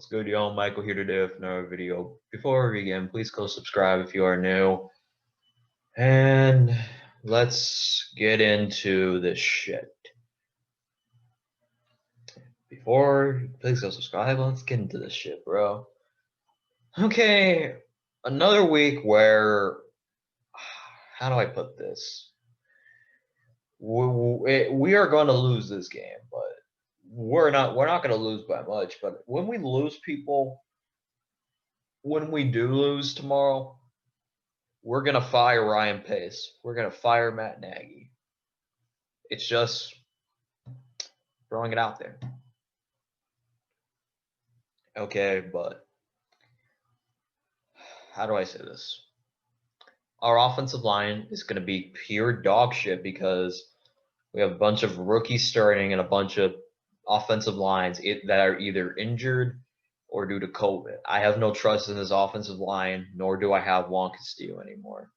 What's good, y'all? Michael here today with another video. Before we begin, please go subscribe if you are new. And let's get into this shit. Please go subscribe. Let's get into this shit, bro. Okay, another week where, how do I put this? We are going to lose this game, but we're not going to lose by much. But when we lose people, when we do lose tomorrow, we're going to fire Ryan Pace. We're going to fire Matt Nagy. It's just throwing it out there. Okay, but how do I say this? Our offensive line is going to be pure dog shit because we have a bunch of rookies starting and a bunch of offensive lines that are either injured or due to COVID. I have no trust in this offensive line, nor do I have Juan Castillo anymore.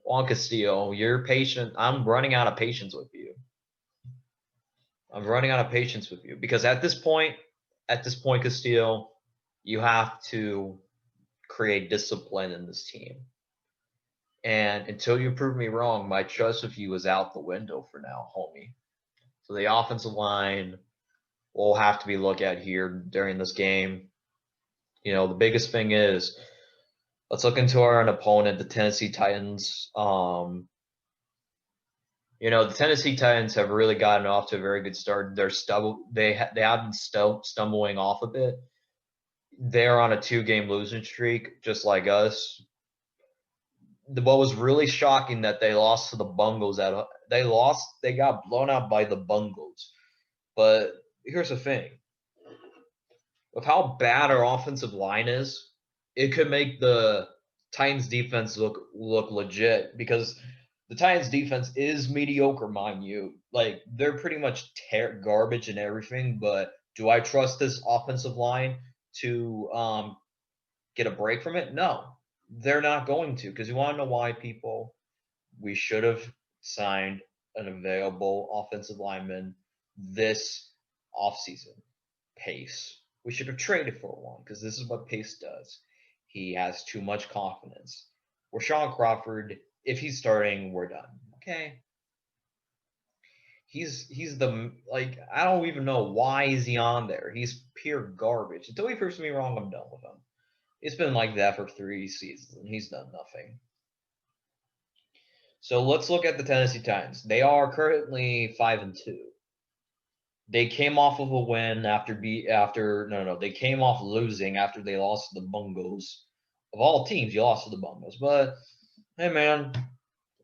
Juan Castillo, you're patient. I'm running out of patience with you. I'm running out of patience with you because at this point, Castillo, you have to create discipline in this team. And until you prove me wrong, my trust of you is out the window for now, homie. So the offensive line will have to be looked at here during this game. You know, the biggest thing is let's look into our opponent, the Tennessee Titans. You know, the Tennessee Titans have really gotten off to a very good start. They have been stumbling off a bit. They're on a 2-game losing streak, just like us. What was really shocking that they lost to the Bungles. They got blown out by the Bungles. But here's the thing: with how bad our offensive line is, it could make the Titans defense look legit because the Titans defense is mediocre, mind you. Like they're pretty much garbage and everything. But do I trust this offensive line to get a break from it? No, they're not going to. Because you want to know why, people? We should have signed an available offensive lineman this offseason. Pace. We should have traded for one because this is what Pace does. He has too much confidence. Rashawn Crawford, if he's starting, we're done. Okay. He's the I don't even know why is he on there. He's pure garbage. Until he proves me wrong, I'm done with him. It's been like that for 3 seasons and he's done nothing. So let's look at the Tennessee Titans. They are currently 5-2. They came off of a win they came off losing after they lost to the Bungles. Of all teams, you lost to the Bungles. But hey man,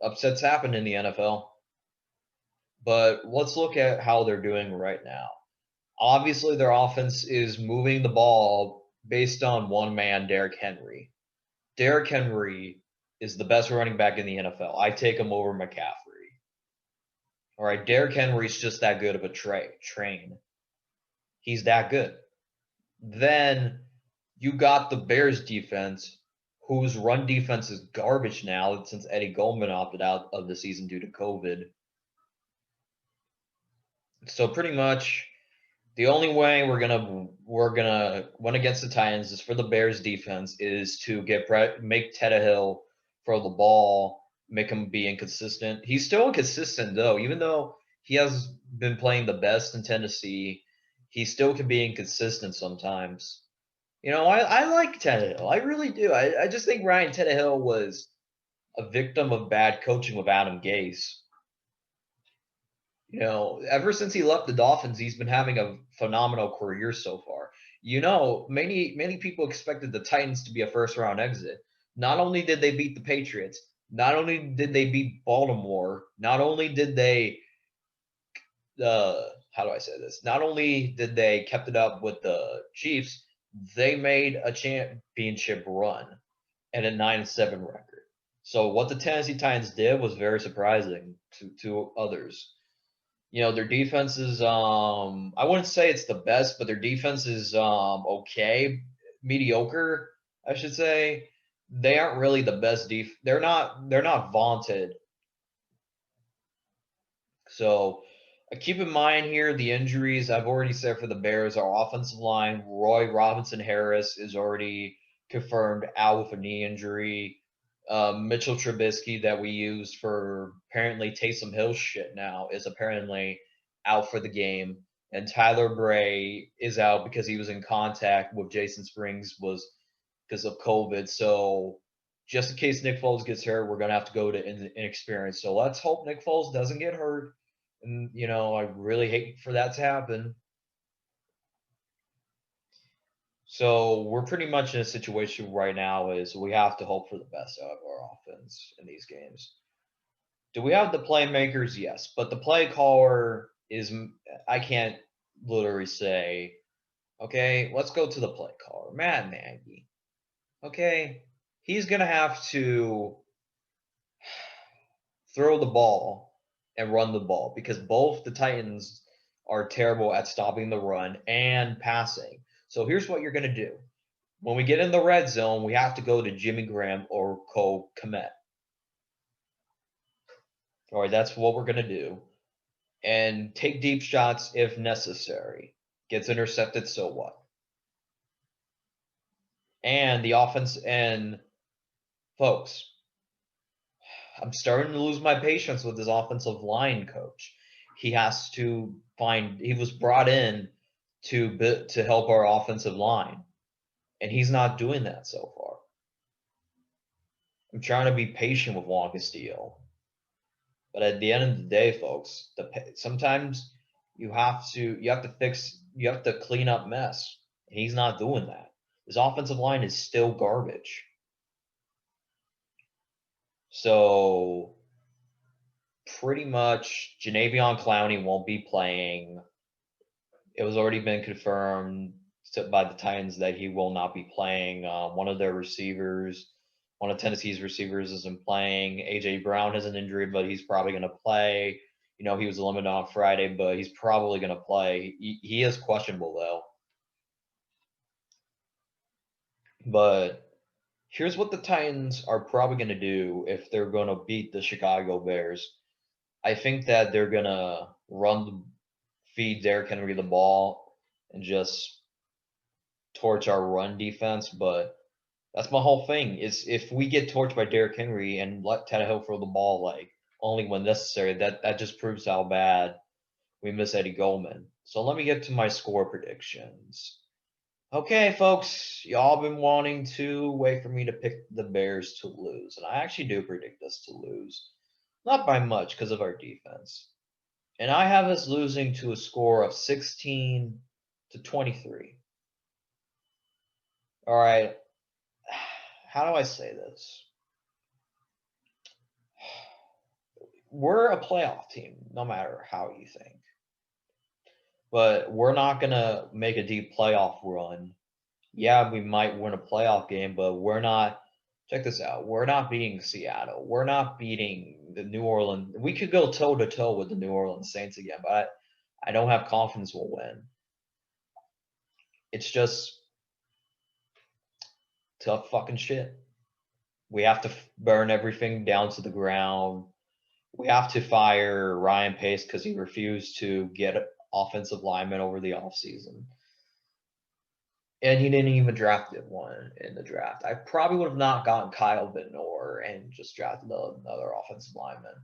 upsets happen in the NFL. But let's look at how they're doing right now. Obviously, their offense is moving the ball based on one man, Derrick Henry. Derrick Henry is the best running back in the NFL. I take him over McCaffrey. All right, Derrick Henry's just that good of a train. He's that good. Then you got the Bears defense, whose run defense is garbage now since Eddie Goldman opted out of the season due to COVID. So pretty much the only way we're gonna win against the Titans is for the Bears defense is to make Tannehill throw the ball, make him be inconsistent. He's still inconsistent though, even though he has been playing the best in Tennessee. He still can be inconsistent sometimes. You know, I like Tannehill. I really do. I just think Ryan Tannehill was a victim of bad coaching with Adam Gase. You know, ever since he left the Dolphins, he's been having a phenomenal career so far. You know, many people expected the Titans to be a first-round exit. Not only did they beat the Patriots, not only did they beat Baltimore, not only did they how do I say this? Not only did they kept it up with the Chiefs, they made a championship run and a 9-7 record. So what the Tennessee Titans did was very surprising to others. You know, their defense is I wouldn't say it's the best, but their defense is okay, mediocre, I should say. They aren't really the best they're not vaunted. So Keep in mind here the injuries I've already said for the Bears. Our offensive line, Roy Robinson Harris is already confirmed out with a knee injury. Mitchell Trubisky that we used for apparently Taysom Hill shit now is apparently out for the game. And Tyler Bray is out because he was in contact with Jason Springs was because of COVID. So just in case Nick Foles gets hurt, we're gonna have to go to inexperience. So let's hope Nick Foles doesn't get hurt. And I really hate for that to happen. So we're pretty much in a situation right now is we have to hope for the best out of our offense in these games. Do we have the playmakers? Yes, but the play caller is I can't literally say, okay, let's go to the play caller, Matt Nagy. Okay, he's gonna have to throw the ball and run the ball because both the Titans are terrible at stopping the run and passing. So here's what you're going to do. When we get in the red zone, we have to go to Jimmy Graham or Cole Kmet. All right, that's what we're going to do. And take deep shots if necessary. Gets intercepted, so what? And the offense, and folks, I'm starting to lose my patience with this offensive line coach. He has to he was brought in to help our offensive line, and he's not doing that so far. I'm trying to be patient with Juan Castillo, but at the end of the day, folks, sometimes you have to clean up mess. He's not doing that. His offensive line is still garbage. So pretty much Janavion Clowney won't be playing. It was already been confirmed by the Titans that he will not be playing. One of their receivers, one of Tennessee's receivers, isn't playing. A.J. Brown has an injury, but he's probably going to play. He was limited on Friday, but he's probably going to play. He is questionable, though. But here's what the Titans are probably going to do if they're going to beat the Chicago Bears. I think that they're going to feed Derrick Henry the ball and just torch our run defense. But that's my whole thing is if we get torched by Derrick Henry and let Tannehill throw the ball like only when necessary, that just proves how bad we miss Eddie Goldman. So let me get to my score predictions. Okay, folks, y'all been wanting to wait for me to pick the Bears to lose, and I actually do predict us to lose. Not by much because of our defense. And I have us losing to a score of 16-23. All right. How do I say this? We're a playoff team, no matter how you think. But we're not going to make a deep playoff run. Yeah, we might win a playoff game, but we're not. Check this out. We're not beating Seattle. We're not beating the New Orleans. We could go toe to toe with the New Orleans Saints again, but I don't have confidence we'll win. It's just tough fucking shit. We have to burn everything down to the ground. We have to fire Ryan Pace because he refused to get offensive linemen over the offseason. And he didn't even draft one in the draft. I probably would have not gotten Kyle Vittnor and just drafted another offensive lineman.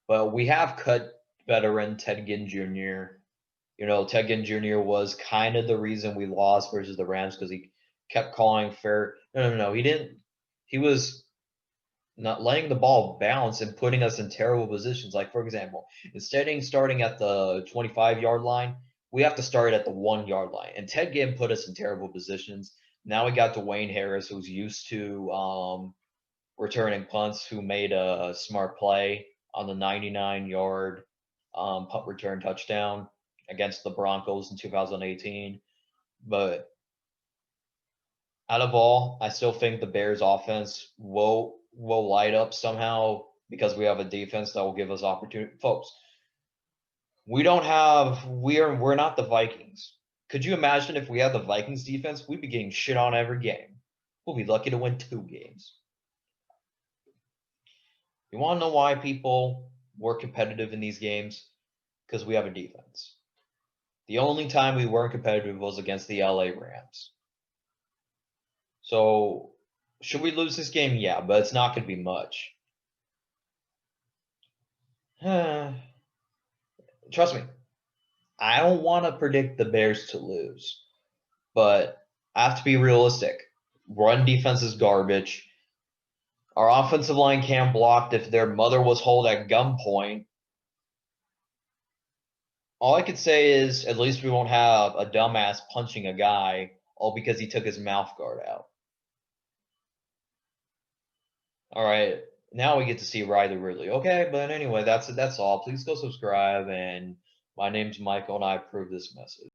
But we have cut veteran Ted Ginn Jr. Ted Ginn Jr. was kind of the reason we lost versus the Rams because he kept calling fair. No. He didn't. He was not letting the ball bounce and putting us in terrible positions. Like, for example, instead of starting at the 25-yard line, we have to start at the 1-yard line. And Ted Ginn put us in terrible positions. Now we got Dwayne Harris, who's used to returning punts, who made a smart play on the 99-yard punt return touchdown against the Broncos in 2018. But out of all, I still think the Bears offense will light up somehow because we have a defense that will give us opportunity. Folks, we're not the Vikings. Could you imagine if we had the Vikings defense? We'd be getting shit on every game. We'll be lucky to win 2 games. You want to know why people were competitive in these games? because we have a defense. The only time we weren't competitive was against the LA Rams. So, should we lose this game? Yeah, but it's not going to be much. Trust me, I don't want to predict the Bears to lose, but I have to be realistic. Run defense is garbage. Our offensive line can't block if their mother was held at gunpoint. All I could say is at least we won't have a dumbass punching a guy all because he took his mouth guard out. All right, now we get to see Riley Ridley. Okay, but anyway, that's all. Please go subscribe, and my name's Michael, and I approve this message.